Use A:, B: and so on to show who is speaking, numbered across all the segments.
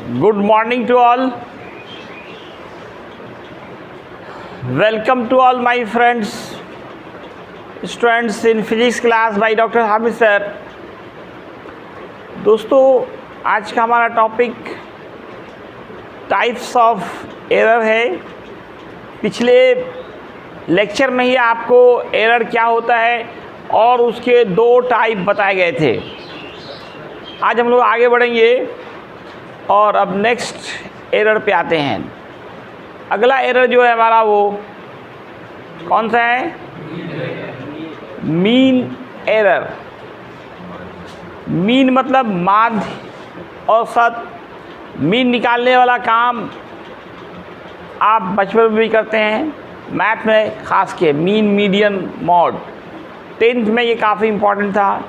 A: Good morning to all. Welcome to all my friends, students in physics class by Dr. Hamid sir. दोस्तों, आज का हमारा topic types of error है। पिछले lecture में ही आपको एरर क्या होता है और उसके दो टाइप बताए गए थे। आज हम लोग आगे बढ़ेंगे और अब नेक्स्ट एरर पे आते हैं। अगला एरर जो है हमारा वो कौन सा है? Mean error. मीन मतलब माध्य, औसत। मीन निकालने वाला काम आप बचपन में भी करते हैं, मैथ में खास के मीन, मीडियन, मॉड। 10th में ये काफ़ी इम्पोर्टेंट था।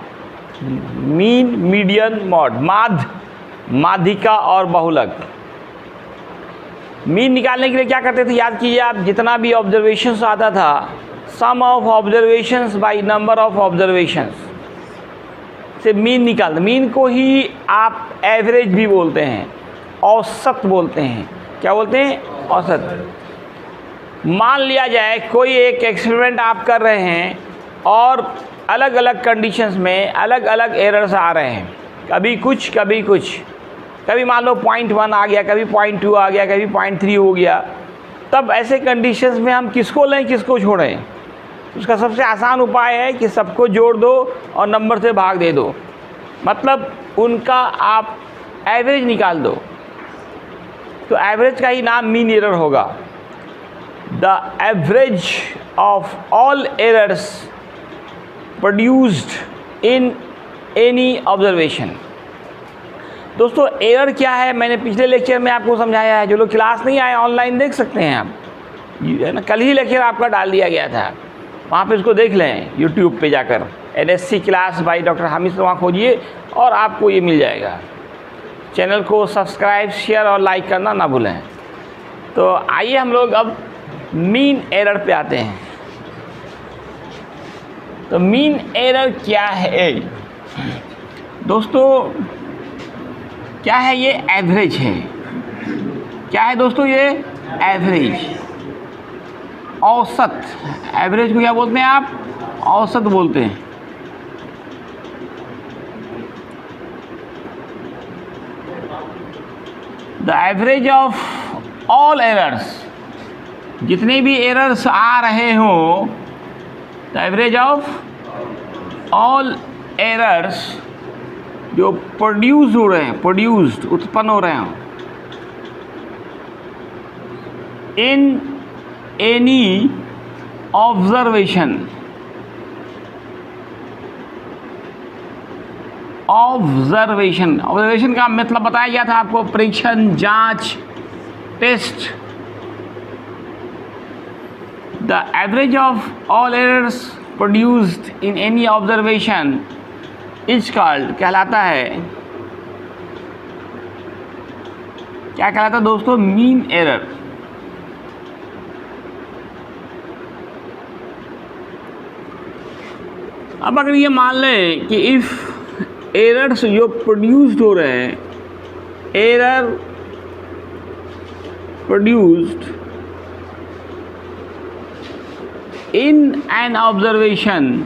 A: मीन, मीडियन, मॉड, माध्य, माध्यिका और बहुलक। मीन निकालने के लिए क्या करते थे याद कीजिए आप। जितना भी ऑब्जर्वेशंस आता था, sum of observations by number of observations से मीन निकालते। मीन को ही आप एवरेज भी बोलते हैं, औसत बोलते हैं। क्या बोलते हैं? औसत। मान लिया जाए कोई एक एक्सपेरिमेंट आप कर रहे हैं और अलग अलग कंडीशंस में अलग अलग एरर्स आ रहे हैं, कभी कुछ कभी कुछ। कभी मान लो 0.1 आ गया, कभी 0.2 आ गया, कभी 0.3 हो गया। तब ऐसे कंडीशंस में हम किसको लें, किसको छोड़ें? उसका सबसे आसान उपाय है कि सबको जोड़ दो और नंबर से भाग दे दो, मतलब उनका आप एवरेज निकाल दो। तो एवरेज का ही नाम मीन एरर होगा। The average of all errors produced in any observation. दोस्तों, एरर क्या है मैंने पिछले लेक्चर में आपको समझाया है। जो लोग क्लास नहीं आए ऑनलाइन देख सकते हैं आप, है ना। कल ही लेक्चर आपका डाल दिया गया था, वहाँ पे उसको देख लें यूट्यूब पे जाकर। NSC class by doctor Hamid sir, वहाँ खोजिए और आपको ये मिल जाएगा। चैनल को सब्सक्राइब, शेयर और लाइक करना ना भूलें। तो आइए हम लोग अब मीन एरर पे आते हैं। तो मीन एरर क्या है दोस्तों? क्या है ये? एवरेज है। क्या है दोस्तों ये? एवरेज, औसत। एवरेज को क्या बोलते हैं आप? औसत बोलते हैं। The average of all errors, जितने भी एरर्स आ रहे हों, the average of all errors जो प्रोड्यूस हो रहे हैं, प्रोड्यूस्ड, उत्पन्न हो रहे हैं in any observation. Observation, observation का मतलब बताया गया था आपको, परीक्षण, जांच, test. The average of all errors produced in any observation is called, कहलाता है, क्या कहलाता है दोस्तों? Mean error. अब अगर ये मान लें कि इफ एरर्स जो प्रोड्यूस्ड हो रहे हैं, error produced in n observation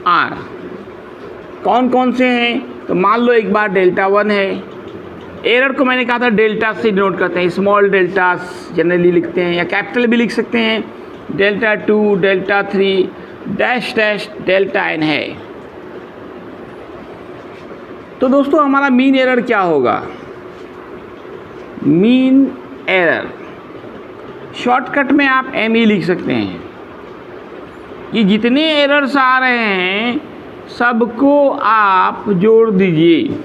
A: are, कौन कौन से हैं? तो मान लो एक बार डेल्टा 1 है। एरर को मैंने कहा था डेल्टा से डिनोट करते हैं, स्मॉल डेल्टा जनरली लिखते हैं, या कैपिटल भी लिख सकते हैं। Delta 2, delta 3, dash dash delta n है। तो दोस्तों हमारा मीन एरर क्या होगा? मीन एरर शॉर्टकट में आप ME लिख सकते हैं। ये जितने एरर्स आ रहे हैं सबको आप जोड़ दीजिए,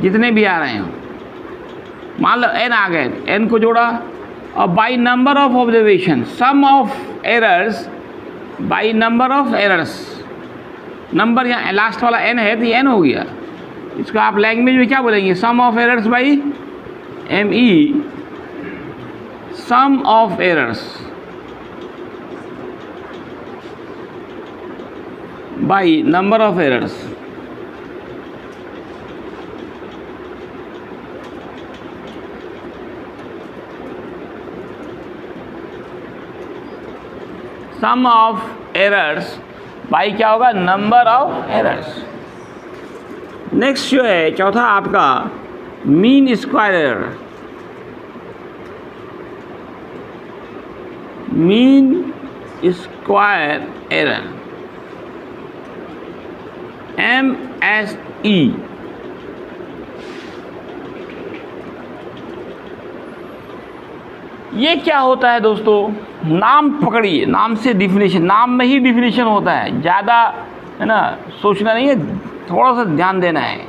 A: जितने भी आ रहे हो। मान लो n आ गए, n को जोड़ा, और by number of observation, sum of errors by number of errors. Number यहाँ लास्ट वाला n है तो ये n हो गया। इसको आप लैंग्वेज में क्या बोलेंगे? Sum of errors by ME, sum of errors by number of errors. Sum of errors by क्या होगा, नंबर ऑफ एरर्स। नेक्स्ट जो है चौथा आपका mean square error. Mean square error MSE। ये क्या होता है दोस्तों, नाम पकड़िए, नाम से डिफिनेशन, नाम में ही डिफिनेशन होता है, ज़्यादा है ना सोचना नहीं है, थोड़ा सा ध्यान देना है।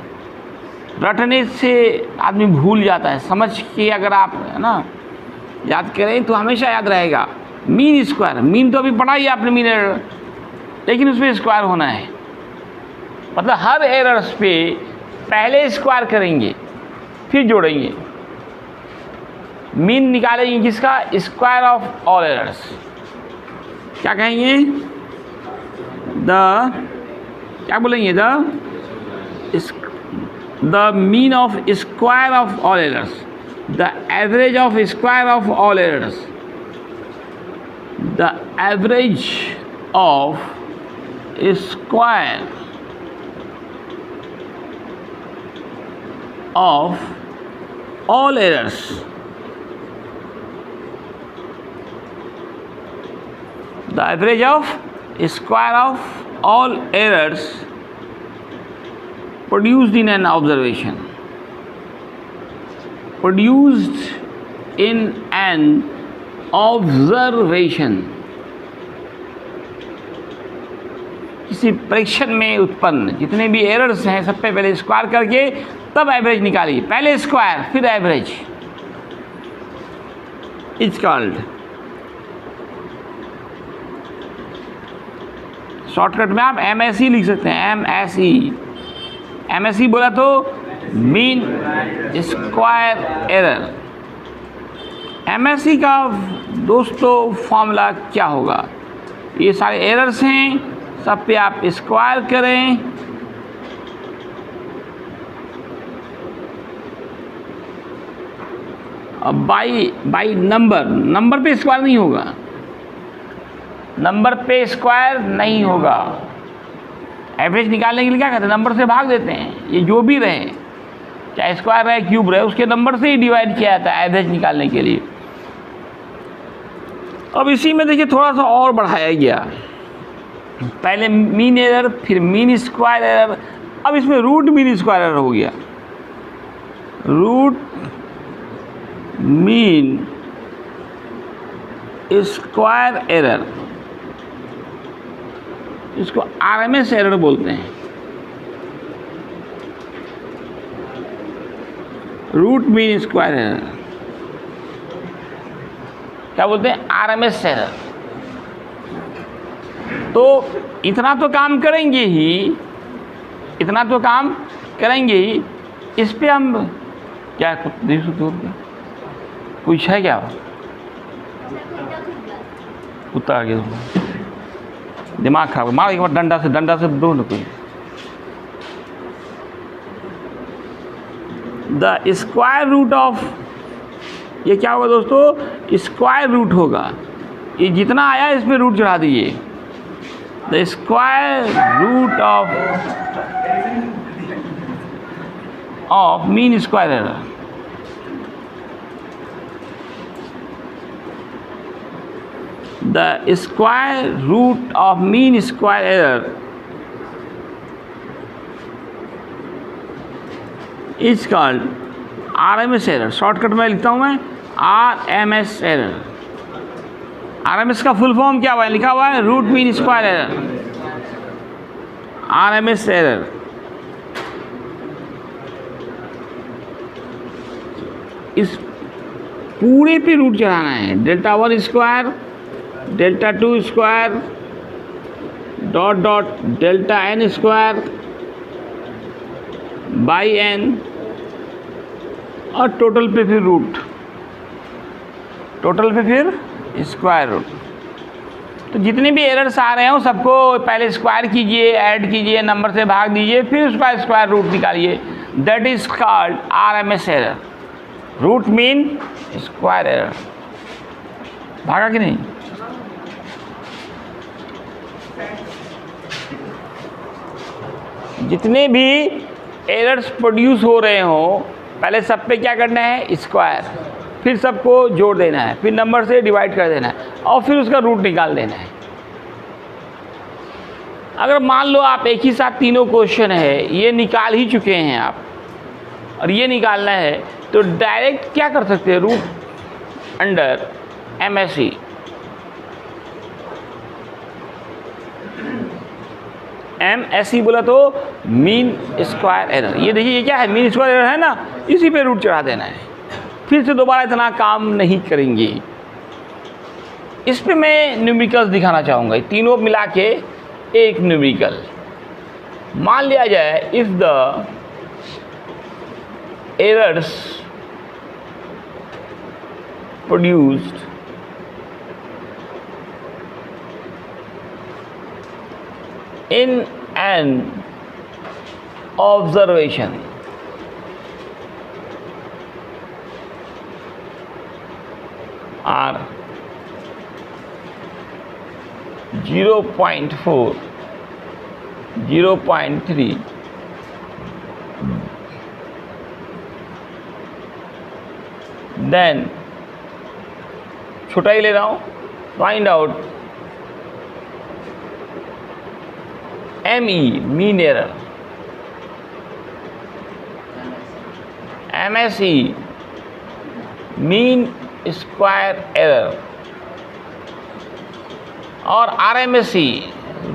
A: रटने से आदमी भूल जाता है, समझ के अगर आप है ना याद करें तो हमेशा याद रहेगा। मीन स्क्वायर, मीन तो अभी पढ़ा ही आपने मीन एरर, लेकिन उसमें स्क्वायर होना है, मतलब हर एरर्स पे पहले स्क्वायर करेंगे फिर जोड़ेंगे। मीन निकालेंगे किसका, स्क्वायर ऑफ ऑल एरर्स। क्या कहेंगे, क्या बोलेंगे, the mean of square of all errors, the average of square of all errors, the average of square of all errors। The average of square of all errors produced in an observation, produced in an observation, किसी परीक्षण में उत्पन्न जितने भी errors हैं सब पे पहले स्क्वायर करके तब एवरेज निकालिए, पहले स्क्वायर फिर एवरेज। इट्स कॉल्ड, शॉर्टकट में आप MSE लिख सकते हैं, MSE। MSE बोला तो मीन स्क्वायर एरर। MSE का दोस्तों फॉर्मूला क्या होगा, ये सारे एरर्स हैं, सब पे आप स्क्वायर करें, अब बाई नंबर पे स्क्वायर नहीं होगा, नंबर पे स्क्वायर नहीं होगा। एवरेज निकालने के लिए क्या करते हैं, नंबर से भाग देते हैं, ये जो भी रहे चाहे स्क्वायर रहे क्यूब रहे उसके नंबर से ही डिवाइड किया जाता है एवरेज निकालने के लिए। अब इसी में देखिए थोड़ा सा और बढ़ाया गया, पहले मीन एरर फिर मीन स्क्वायर एरर, अब इसमें रूट मीन स्क्वायर एरर हो गया। रूट मीन स्क्वायर एरर, इसको RMS एरर बोलते हैं। रूट मीन स्क्वायर एरर क्या बोलते हैं, RMS एरर। तो इतना तो काम करेंगे ही, इतना तो काम करेंगे ही, इस पे हम क्या कुछ है क्या, कुत्ता आ गया, दिमाग खराब, मार एक बार डंडा से दो न कोई। द स्क्वायर रूट ऑफ, ये क्या होगा दोस्तों, स्क्वायर रूट होगा, ये जितना आया इसमें रूट चढ़ा दीजिए। The square root of mean square error, the square root of mean square error is called RMS error। Shortcut में लिखता हूँ मैं RMS एरर। RMS का फुल फॉर्म क्या हुआ है, लिखा हुआ है root mean square error, RMS error. इस पूरे पे रूट चढ़ाना है, delta 1 square, delta 2 square, dot dot delta n square by n, और टोटल पे फिर रूट। टोटल पे फिर स्क्वायर रूट। तो जितने भी एरर्स आ रहे हैं सबको पहले स्क्वायर कीजिए, ऐड कीजिए, नंबर से भाग दीजिए, फिर उसका स्क्वायर रूट निकालिए। That is called RMS error, root mean square error. भागा कि नहीं? जितने भी एरर्स प्रोड्यूस हो रहे हो पहले सब पे क्या करना है? स्क्वायर, फिर सबको जोड़ देना है, फिर नंबर से डिवाइड कर देना है और फिर उसका रूट निकाल देना है। अगर मान लो आप एक ही साथ तीनों क्वेश्चन है ये निकाल ही चुके हैं आप और ये निकालना है, तो डायरेक्ट क्या कर सकते हैं? Root under MSE। MSE बोला तो मीन स्क्वायर एरर। ये देखिए ये क्या है? मीन स्क्वायर एरर है ना, इसी पे रूट चढ़ा देना है, फिर से दोबारा इतना काम नहीं करेंगे। इस पे मैं न्यूमेरिकल्स दिखाना चाहूँगा, तीनों मिला के एक न्यूमेरिकल। मान लिया जाए if the errors produced in an observation are 0.4, 0.3, then छोटा ही ले रहा हूँ, find out ME mean error, MSE mean square error और RMSE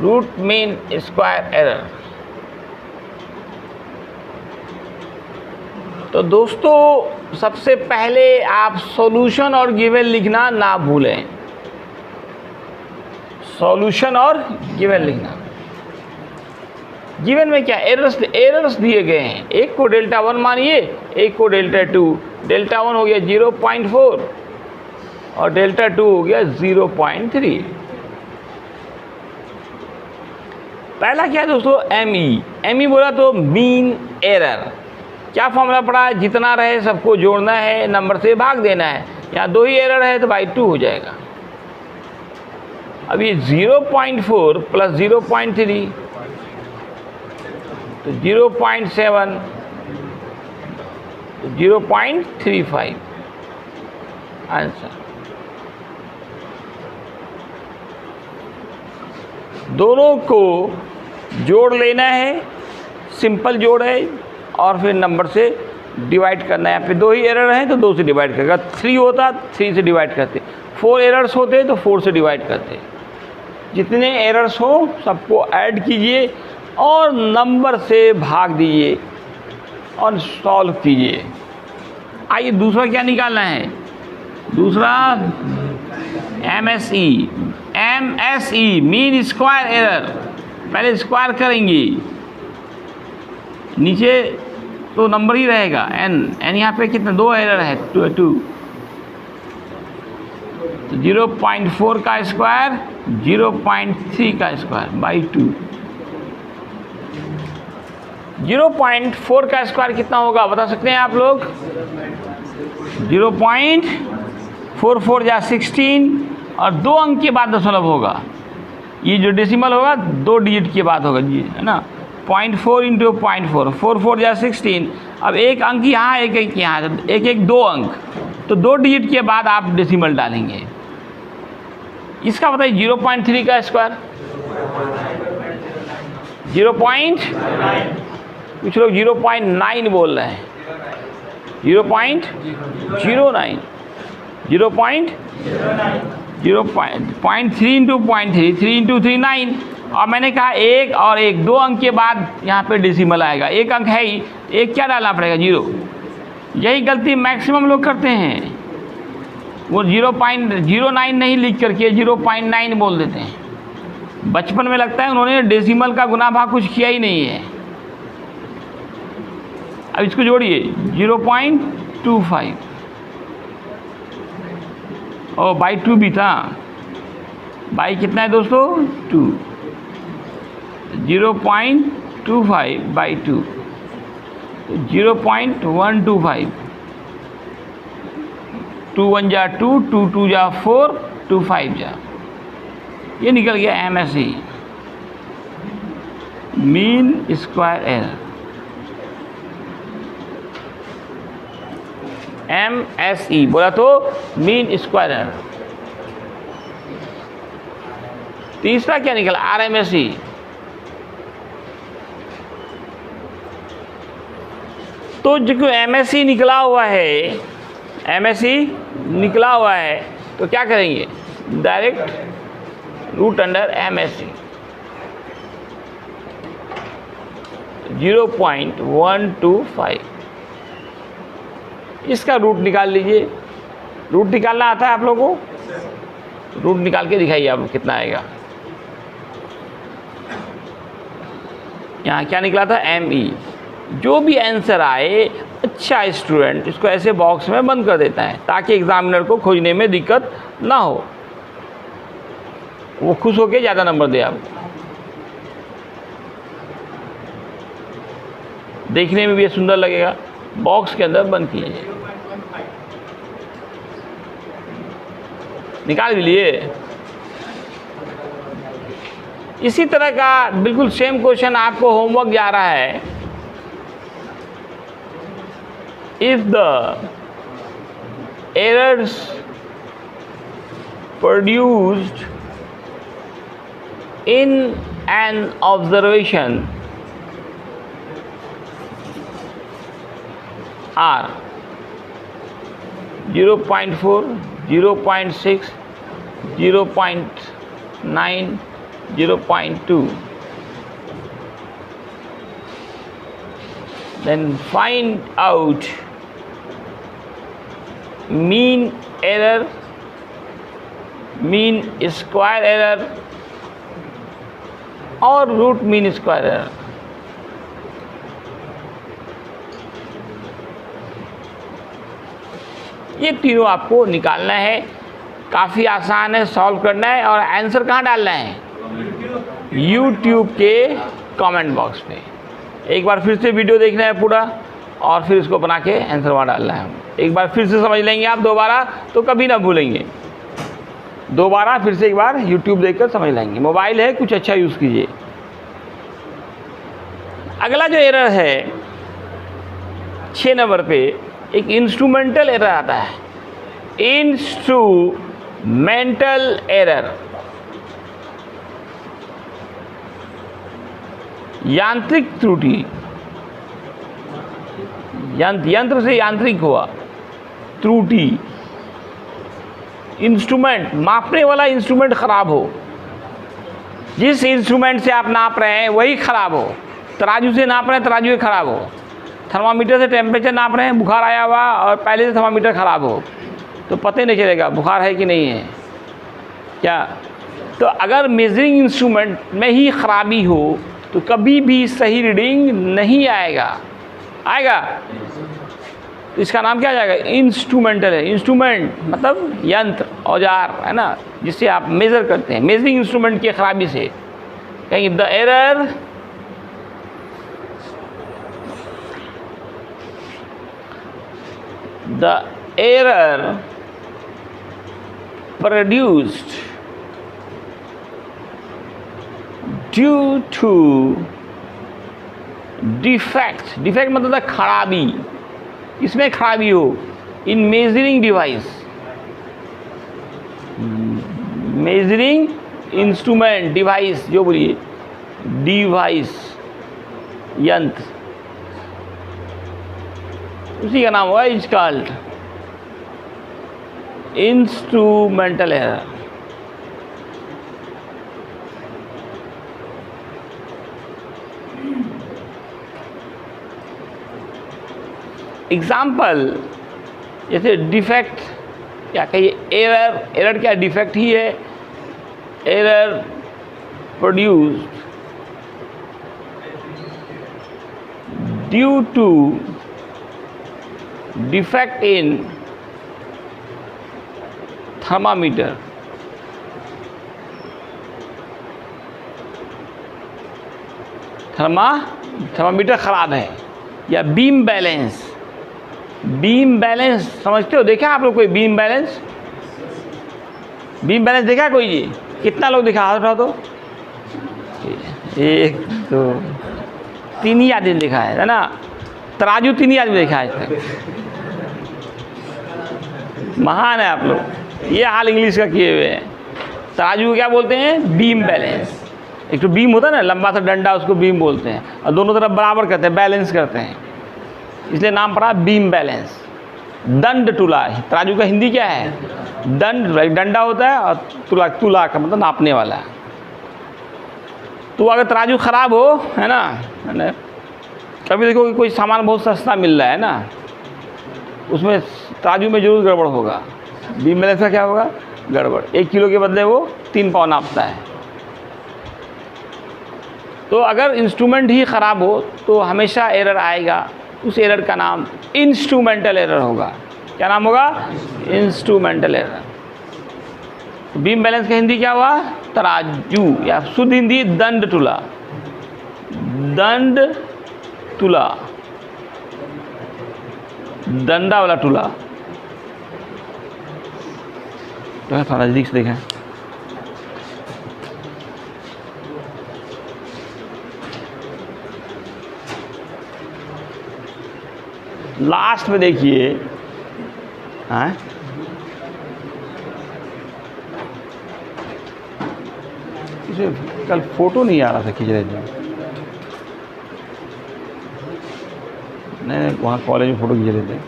A: root mean square error। तो दोस्तों सबसे पहले आप सॉल्यूशन और गिवन लिखना ना भूलें, सॉल्यूशन और गिवन लिखना। गिवन में क्या एरर्स दिए गए हैं, एक को डेल्टा 1 मानिए, एक को डेल्टा 2। डेल्टा 1 हो गया 0.4 और डेल्टा 2 हो गया 0.3। पहला क्या है दोस्तों? ME बोला तो मीन एरर। क्या फॉर्मूला पड़ा है? जितना रहे सबको जोड़ना है, नंबर से भाग देना है। यहाँ 2 ही एरर है तो बाई 2 हो जाएगा। अब ये 0.4 प्लस 0.3 तो 0.7, 0.35 आंसर। दोनों को जोड़ लेना है, सिंपल जोड़ है, और फिर नंबर से डिवाइड करना है। यहाँ पे 2 ही एरर हैं तो 2 से डिवाइड करेगा। 3 होता 3 से डिवाइड करते, 4 एरर्स होते तो 4 से डिवाइड करते। जितने एरर्स हो सबको ऐड कीजिए और नंबर से भाग दीजिए और सॉल्व कीजिए। आइए दूसरा क्या निकालना है? दूसरा MSE मीन स्क्वायर एरर। पहले स्क्वायर करेंगे, नीचे तो नंबर ही रहेगा n यहाँ पे कितना? 2 एरर है, 2 तो 0.4 का स्क्वायर 0.3 का स्क्वायर बाई 2। 0.4 का स्क्वायर कितना होगा बता सकते हैं आप लोग? 0.44 या 16 और 2 अंक के बाद दशमलव होगा। ये जो डेसिमल होगा 2 डिजिट के बाद होगा जी, है ना। 0.4 इंटू 0.4, 4 या 16। अब एक अंक यहाँ, एक अंक यहाँ, एक 2 अंक, तो 2 डिजिट के बाद आप डेसिमल डालेंगे। इसका बताइए 0.3 का स्क्वायर कुछ लोग 0.9 बोल रहे हैं। 0.09 0.3 इंटू 0.3, 3 इंटू 3 9। और मैंने कहा 1 और 1 2 अंक के बाद यहाँ पे डेसिमल आएगा। 1 अंक है ही, 1 क्या डालना पड़ेगा? 0। यही गलती मैक्सिमम लोग करते हैं, वो 0.09 नहीं लिख करके 0.9 बोल देते हैं। बचपन में लगता है उन्होंने डेसिमल का गुना भाग कुछ किया ही नहीं है। अब इसको जोड़िए 0.25 और बाई 2 भी था, बाई कितना है दोस्तों 2, 0.25 बाई 2, 0.125, 2 1 जा 2, 2 2 जा 4, 2 5 जा, ये निकल गया MSE, mean square error. MSE बोला तो मीन स्क्वायर एरर। तीसरा क्या निकला RMSE, तो जो MSE निकला हुआ है, MSE निकला हुआ है तो क्या करेंगे, डायरेक्ट रूट अंडर MSE 0.125, इसका रूट निकाल लीजिए। रूट निकालना आता है आप लोगों को, रूट निकाल के दिखाइए आप कितना आएगा। यहाँ क्या निकला था ME। जो भी आंसर आए अच्छा स्टूडेंट इसको ऐसे बॉक्स में बंद कर देता है ताकि एग्जामिनर को खोजने में दिक्कत ना हो, वो खुश होकर ज़्यादा नंबर दे आपको। देखने में भी ये सुंदर लगेगा, बॉक्स के अंदर बंद कीजिए। निकाल भी लिए। इसी तरह का बिल्कुल सेम क्वेश्चन आपको होमवर्क जा रहा है। If the errors produced in n observation are 0.4, 0.6, 0.9, 0.2, then find out mean error, mean square error और रूट मीन स्क्वायर एरर। ये तीनों आपको निकालना है, काफ़ी आसान है, सॉल्व करना है। और आंसर कहाँ डालना है, YouTube के कमेंट बॉक्स पे। एक बार फिर से वीडियो देखना है पूरा और फिर इसको बना के आंसर वहाँ डालना है। एक बार फिर से समझ लेंगे आप दोबारा तो कभी ना भूलेंगे। दोबारा फिर से एक बार YouTube देखकर समझ लेंगे। मोबाइल है, कुछ अच्छा यूज़ कीजिए। अगला जो एरर है 6 नंबर पे, एक इंस्ट्रूमेंटल एरर आता है। इंस्ट्रूमेंटल एरर, यांत्रिक त्रुटि, यंत्र से यांत्रिक हुआ त्रुटि। इंस्ट्रूमेंट, मापने वाला इंस्ट्रूमेंट खराब हो, जिस इंस्ट्रूमेंट से आप नाप रहे हैं वही खराब हो। तराजू से नाप रहे हैं, तराजू खराब हो। थर्मामीटर से टेम्परेचर नाप रहे हैं, बुखार आया हुआ और पहले से थर्मामीटर ख़राब हो तो पता ही नहीं चलेगा बुखार है कि नहीं है क्या। तो अगर मेजरिंग इंस्ट्रूमेंट में ही ख़राबी हो तो कभी भी सही रीडिंग नहीं आएगा। तो इसका नाम क्या आ जाएगा, इंस्ट्रूमेंटल है। इंस्ट्रूमेंट मतलब यंत्र, औजार है ना, जिससे आप मेज़र करते हैं। मेजरिंग इंस्ट्रूमेंट की खराबी से कहेंगे the error produced due to defect मतलब खराबी, इसमें खराबी हो in measuring device, measuring instrument, device जो बोलिए, डिवाइस यंत्र, उसी का नाम हुआ is called instrumental error. Example जैसे डिफेक्ट, क्या कहिए, एरर क्या डिफेक्ट ही है। Error produced due to defect in thermometer, thermometer ख़राब है। या बीम बैलेंस, बीम बैलेंस समझते हो, देखा आप लोग कोई बीम बैलेंस? बीम बैलेंस देखा कोई जी? कितना लोग दिखा, हाथ उठाओ तो। 1 2 3 ही आदमी देखा है ना? तराजू 3 ही आदमी देखा है आज तक। महान है आप लोग, ये हाल इंग्लिश का किए हुए हैं। तराजू को क्या बोलते हैं? Beam balance. एक तो बीम होता है ना, लंबा सा डंडा, उसको बीम बोलते हैं, और दोनों तरफ बराबर करते हैं, बैलेंस करते हैं, इसलिए नाम पड़ा बीम बैलेंस। दंड तुला, तराजू का हिंदी क्या है? दंड, डंडा होता है, और तुला, तुला का मतलब नापने वाला है। तो अगर तराजू ख़राब हो, है ना, कभी देखो कि कोई सामान बहुत सस्ता मिल रहा है ना, उसमें तराजू में जरूर गड़बड़ होगा। बीम बैलेंस का क्या होगा? गड़बड़। 1 किलो के बदले वो 3 पाव नापता है। तो अगर इंस्ट्रूमेंट ही ख़राब हो तो हमेशा एरर आएगा। उस एरर का नाम इंस्ट्रूमेंटल एरर होगा। क्या नाम होगा? Instrumental error. तो बीम बैलेंस का हिंदी क्या हुआ? तराजू, या शुद्ध हिंदी दंड तुला। दंड तुला, डंडा वाला तुला। तो थोड़ा नजदीक से देखें। लास्ट में देखिए, हाँ, इसे कल फोटो नहीं आ रहा था, खींच रहे थे। नहीं, वहाँ कॉलेज में फ़ोटो खींच रहे थे।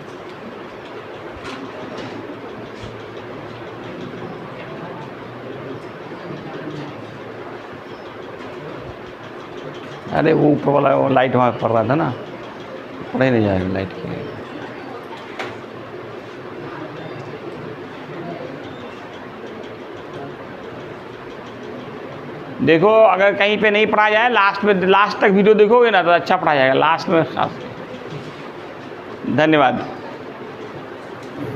A: अरे वो ऊपर वाला वो लाइट वहाँ पड़ रहा था ना, पड़ा ही नहीं जाएगा लाइट की। देखो, अगर कहीं पे नहीं पढ़ा जाए, लास्ट में, लास्ट तक वीडियो देखोगे ना तो अच्छा पढ़ा जाएगा लास्ट में। धन्यवाद।